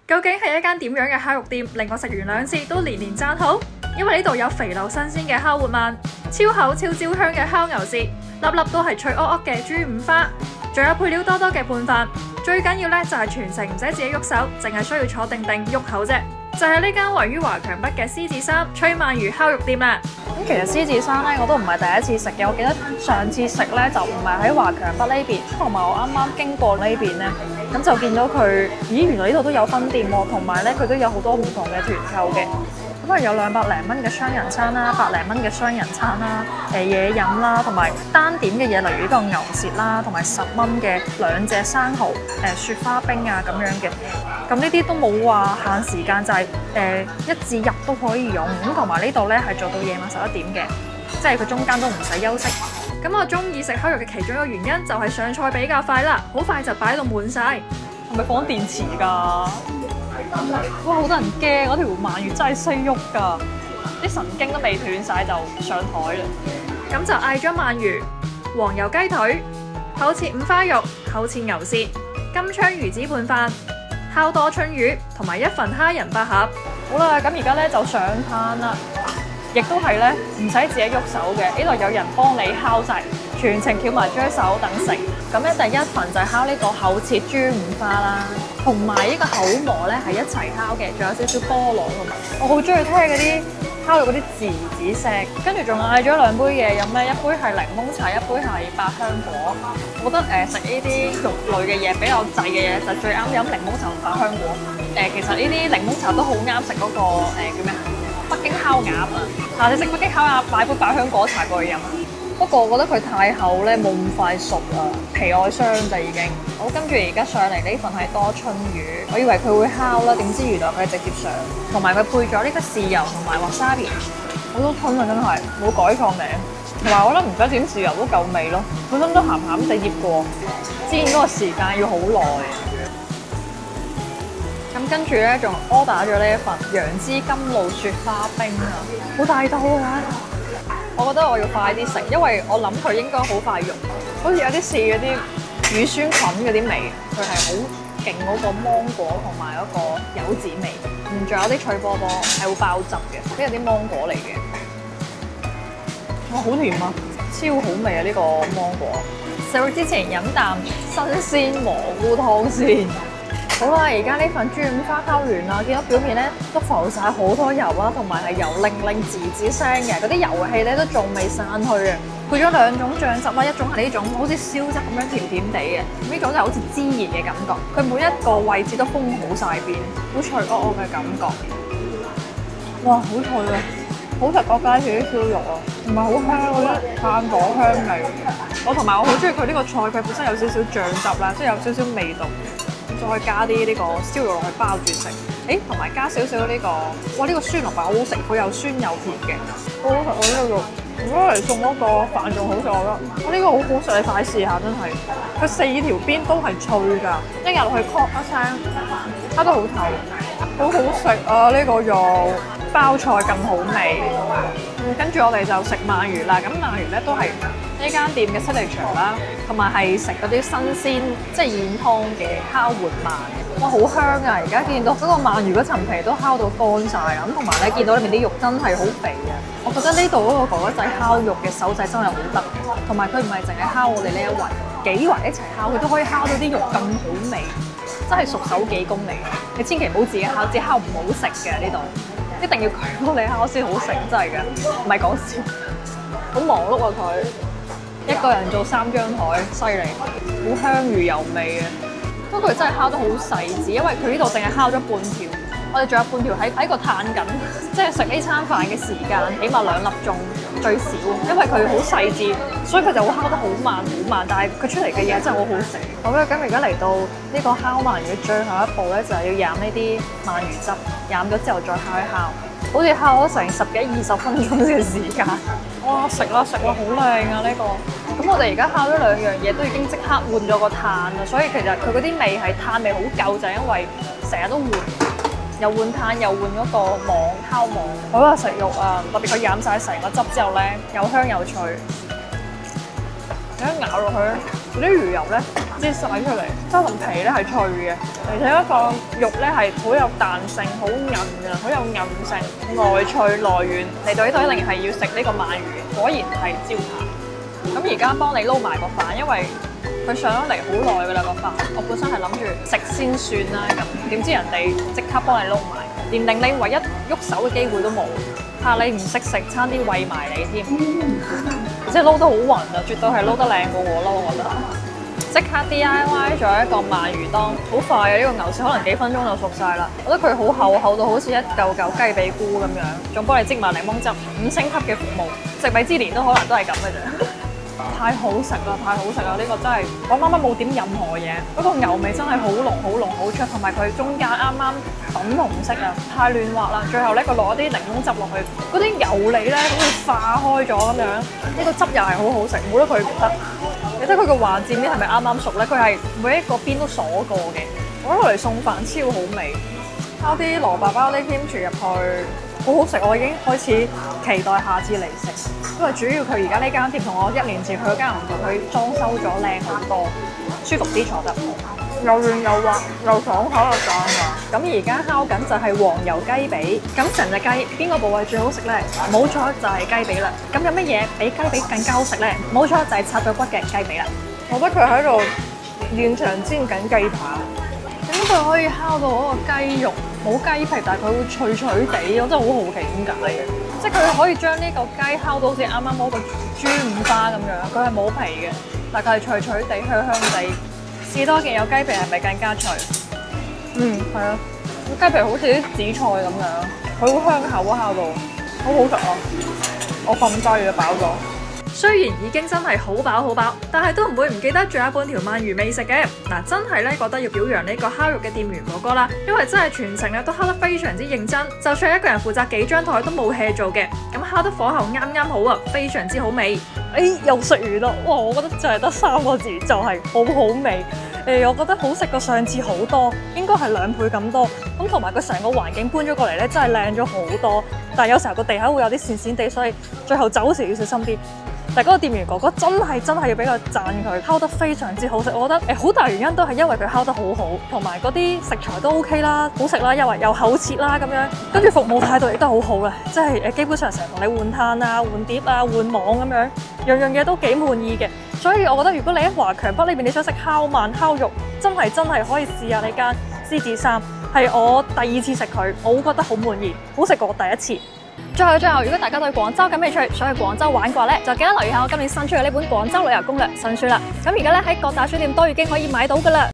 究竟係一間點樣嘅烤肉店，令我食完2次都連連讚好？因為呢度有肥溜新鮮嘅烤活鰻、超厚超焦香嘅烤牛舌，粒粒都係脆噏噏嘅豬五花，仲有配料多多嘅拌飯。最緊要咧就係全程唔使自己喐手，淨係需要坐定定喐口啫。就係呢間位於華強北嘅獅子山崔鰻魚烤肉店啦。咁其實獅子山咧我都唔係第一次食嘅，我記得上次食咧就唔係喺華強北呢邊，同埋我啱啱經過呢邊咧，咁就見到佢，咦原來呢度都有分店喎，同埋咧佢都有好多唔同嘅團購嘅。咁啊有200零蚊嘅雙人餐啦，100零蚊嘅雙人餐啦，嘢飲啦，同埋單點嘅嘢，例如呢個牛舌啦，同埋10蚊嘅2隻生蠔，雪花冰啊咁樣嘅。咁呢啲都冇話限時間，就係1至日都可以用。咁同埋呢度咧係做到夜晚11點嘅，即係佢中間都唔使休息。咁我中意食烤肉嘅其中一個原因就係上菜比較快啦，好快就擺到滿晒。係咪放電池㗎？哇！好多人驚，嗰條鰻魚真係識喐㗎，啲神經都未斷晒就上台啦。咁就嗌咗鰻魚、黃油雞腿、厚切五花肉、厚切牛舌、金槍魚子拌飯、烤多春魚同埋1份蝦仁百合。好啦，咁而家咧就上攤啦，亦都係咧唔使自己喐手嘅，呢度有人幫你烤晒，全程翹埋張手等食。咁咧第一份就係烤呢個厚切豬五花啦，同埋呢個口蘑咧係一齊烤嘅，仲有少少菠蘿同埋，我好中意聽嗰啲烤肉嗰啲吱聲。跟住仲嗌咗2杯嘢飲咧，一杯係檸檬茶，一杯係百香果。我覺得食呢啲肉類嘅嘢比較滯嘅嘢就最啱飲檸檬茶同百香果。其實呢啲檸檬茶都好啱食嗰個叫咩？北京烤鴨啊！下次食北京烤鴨買杯百香果茶過去飲。不過我覺得佢太厚咧，冇咁快熟啊，皮外傷就已經。好，跟住而家上嚟呢份係多春魚，我以為佢會烤啦，點知原來佢係直接上，同埋佢配咗呢個豉油同埋 wasabi，好多春啊真係，冇改錯名。同埋我覺得唔使點豉油都夠味咯，本身都鹹鹹地醃過，煎嗰個時間要好耐。咁跟住咧仲order咗呢一份楊枝甘露雪花冰啊，好大兜啊！我覺得我要快啲食，因為我諗佢應該好快溶，好似有啲似嗰啲乳酸菌嗰啲味，佢係好勁嗰個芒果同埋嗰個柚子味，仲有啲脆波波係會爆汁嘅，呢係啲芒果嚟嘅。哇，好甜啊，超好味啊！呢個芒果。食之前飲啖新鮮蘑菇湯先。好啦，而家呢份豬五花烤完啦，見到表面咧都浮晒好多油啦，同埋係油令令吱聲嘅，嗰啲油氣咧都仲未散去啊！配咗2種醬汁啦，一種係呢種好似燒汁咁樣甜甜地嘅，呢種就好似孜然嘅感覺。佢每一個位置都封好晒邊，好脆噏噏嘅感覺。哇，好脆啊！好食過街市啲燒肉啊，同埋好香嗰啲炭火香味。同埋我好中意佢呢個菜，佢本身有少少醬汁啦，即係有少少味道。再加啲呢個燒肉落去包住食，同埋加少少呢個，哇！呢個酸蘿蔔好好食，佢又酸又甜嘅，好好食啊！呢個肉，如果嚟送嗰個飯仲好食，我覺得。呢個好好食，你快試下真係，佢4條邊都係脆㗎，一入去 pop 一聲，烤得好透，好好食啊！呢個肉包菜咁好味。跟住我哋就食鰻魚啦，咁鰻魚咧都係呢間店嘅signature啦，同埋係食嗰啲新鮮即係現湯嘅烤活鰻，哇好香啊！而家見到嗰個鰻魚嗰層皮都烤到乾晒啊，咁同埋咧見到裏面啲肉真係好肥啊！我覺得呢度嗰個哥哥仔烤肉嘅手仔真係好得，同埋佢唔係淨係烤我哋呢一圍，幾圍一齊烤，佢都可以烤到啲肉咁好味，真係熟手技工嚟嘅。你千祈唔好自己烤，自己烤唔好食嘅呢度。一定要佢幫你烤先好食，真係嘅，唔係講笑。好忙碌啊佢，一個人做3張台，犀利，好香魚油味啊！不過佢真係烤得好細緻，因為佢呢度淨係烤咗半條，我哋仲有半條喺個炭緊，即係食呢餐飯嘅時間，起碼2粒鐘最少，因為佢好細緻，所以佢就會烤得好慢好慢，但係佢出嚟嘅嘢真係好好食。好啦，咁而家嚟到呢個烤鰻魚最後一步咧，就係要飲呢啲鰻魚汁，飲咗之後再烤一烤，好似烤咗成10幾20分鐘嘅時間。哇！食啦，好靚啊呢個！咁我哋而家烤咗2樣嘢，都已經即刻換咗個炭啦，所以其實佢嗰啲味係炭味好夠，就係因為成日都換，又換炭又換嗰個網烤網。好啦，食肉啊，特別佢飲晒成個汁之後咧，又香又脆。你一咬落去，嗰啲魚油咧擠晒出嚟，周層皮咧係脆嘅，而且一個肉咧係好有彈性、好韌啊，好有韌性，外脆內軟。嚟到呢度一定係要食呢個鰻魚，果然係招牌。咁而家幫你撈埋個飯，因為佢上咗嚟好耐㗎啦個飯。我本身係諗住食先算啦，咁點知人哋即刻幫你撈埋，連令你唯一喐手嘅機會都冇，怕你唔識食，差啲餵埋你添。即係撈得好勻啊，絕對係撈得靚過我咯，我覺得。即刻 DIY 咗一個鰻魚檔，好快嘅呢個牛舌，可能幾分鐘就熟晒啦。我覺得佢好厚，厚到好似一嚿嚿雞髀菇咁樣，仲幫你擠埋檸檬汁，5星級嘅服務。食米芝蓮都可能都係咁嘅啫。太好食啦，太好食啦！呢個真係我啱啱冇點任何嘢，嗰個牛味真係好濃、好濃、好出，同埋佢中間啱啱粉紅色啊，太嫩滑啦！最後咧，佢攞啲檸檬汁落去，嗰啲油膩咧好似化開咗咁樣，呢個汁又係好好食，冇得佢唔得。你睇佢個橫截面係咪啱啱熟咧？佢係每一個邊都鎖過嘅，我覺得嚟送飯超好味。拋啲蘿蔔包啲 kimchi入去，好好食！我已經開始期待下次嚟食。因為主要佢而家呢間店同我1年前去嗰間唔同，佢裝修咗靚好多，舒服啲坐得，又軟又滑又爽口又彈啊！咁而家烤緊就係黃油雞髀，咁成隻雞邊個部位最好食咧？冇錯就係雞髀啦。咁有乜嘢比雞髀更加好食咧？冇錯就係拆咗骨嘅雞髀啦。我覺得佢喺度現場煎緊雞扒，點解佢可以烤到嗰個雞肉冇雞皮，但係佢會脆脆地，我真係好好奇點解嘅。即係佢可以將呢個雞烤到好似啱啱嗰個豬五花咁樣，佢係冇皮嘅，但係佢係脆脆地、香香地。試多件有雞皮係咪更加脆？係啊，雞皮好似啲紫菜咁樣，佢好香口啊，烤到好好食啊！我瞓低啊，飽咗。雖然已經真係好飽好飽，但係都唔會唔記得仲有半條鰻魚未食嘅。嗱，真係咧覺得要表揚呢個烤肉嘅店員哥哥啦，因為真係全程咧都烤得非常之認真，就算一個人負責幾張台都冇 hea 做嘅。咁烤得火候啱啱好啊，非常之好味。又食完啦！哇，我覺得就係得3個字，就係好好味。我覺得好食過上次好多，應該係2倍咁多。咁同埋佢成個環境搬咗過嚟咧，真係靚咗好多。但係有時候個地下會有啲跣跣地，所以最後走時要小心啲。但係嗰個店員哥哥真係要俾佢讚佢，烤得非常之好食。我覺得好大原因都係因為佢烤得好好，同埋嗰啲食材都 OK 啦，好食啦，又厚切啦咁樣，跟住服務態度亦都好好啦，即係基本上成日同你換炭啊、換碟啊、換網咁樣，樣嘢都幾滿意嘅。所以我覺得如果你喺華強北呢邊你想食烤鰻烤肉，真係可以試下呢間獅子山，係我第2次食佢，我覺得好滿意，好食過我第1次。最後，如果大家對廣州感興趣，想去廣州玩嘅話咧，就記得留意下我今年新出嘅呢本《廣州旅遊攻略》新書啦。咁而家咧喺各大書店都已經可以買到噶啦。